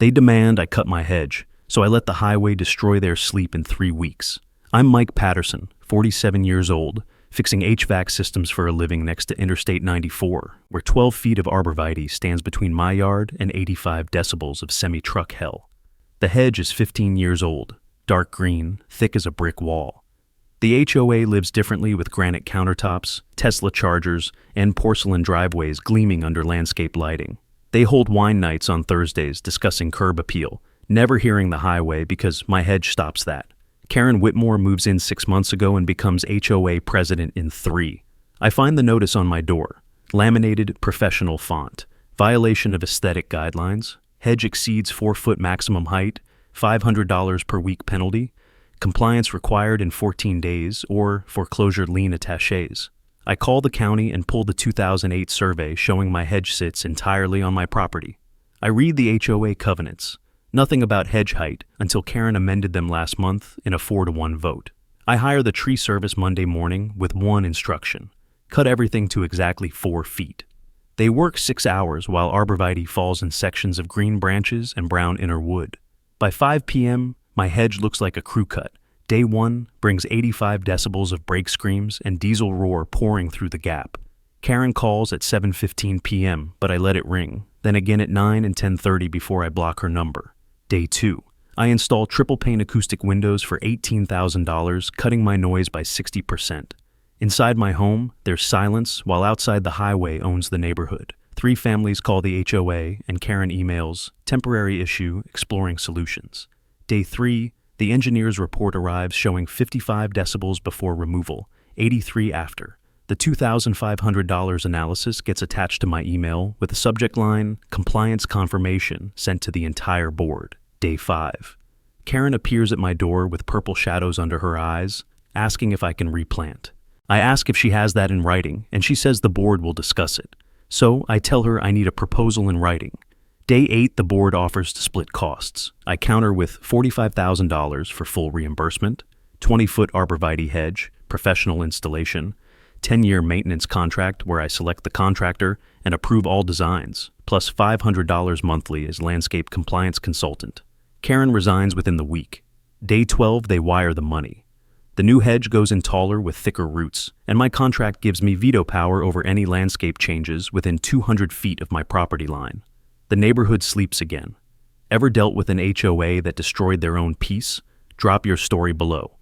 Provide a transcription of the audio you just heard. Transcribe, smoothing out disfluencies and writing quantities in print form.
They demand I cut my hedge, so I let the highway destroy their sleep in 3 weeks. I'm Mike Patterson, 47 years old, fixing HVAC systems for a living next to Interstate 94, where 12 feet of arborvitae stands between my yard and 85 decibels of semi-truck hell. The hedge is 15 years old, dark green, thick as a brick wall. The HOA lives differently with granite countertops, Tesla chargers, and porcelain driveways gleaming under landscape lighting. They hold wine nights on Thursdays discussing curb appeal, never hearing the highway because my hedge stops that. Karen Whitmore moves in 6 months ago and becomes HOA president in 3. I find the notice on my door. Laminated, professional font. Violation of aesthetic guidelines. Hedge exceeds 4-foot maximum height. $500 per week penalty. Compliance required in 14 days or foreclosure lien attaches. I call the county and pull the 2008 survey showing my hedge sits entirely on my property. I read the HOA covenants. Nothing about hedge height until Karen amended them last month in a 4-to-1 vote. I hire the tree service Monday morning with one instruction: cut everything to exactly 4 feet. They work 6 hours while arborvitae falls in sections of green branches and brown inner wood. By 5 p.m., my hedge looks like a crew cut. Day 1 brings 85 decibels of brake screams and diesel roar pouring through the gap. Karen calls at 7:15 p.m., but I let it ring, then again at 9 and 10:30 before I block her number. Day 2, I install triple-pane acoustic windows for $18,000, cutting my noise by 60%. Inside my home, there's silence, while outside the highway owns the neighborhood. 3 families call the HOA, and Karen emails, temporary issue, exploring solutions. Day 3, the engineer's report arrives showing 55 decibels before removal, 83 after. The $2,500 analysis gets attached to my email with the subject line, compliance confirmation, sent to the entire board. Day 5. Karen appears at my door with purple shadows under her eyes, asking if I can replant. I ask if she has that in writing, and she says the board will discuss it. So I tell her I need a proposal in writing. Day 8, the board offers to split costs. I counter with $45,000 for full reimbursement, 20-foot arborvitae hedge, professional installation, 10-year maintenance contract where I select the contractor and approve all designs, plus $500 monthly as landscape compliance consultant. Karen resigns within the week. Day 12, they wire the money. The new hedge goes in taller with thicker roots, and my contract gives me veto power over any landscape changes within 200 feet of my property line. The neighborhood sleeps again. Ever dealt with an HOA that destroyed their own peace? Drop your story below.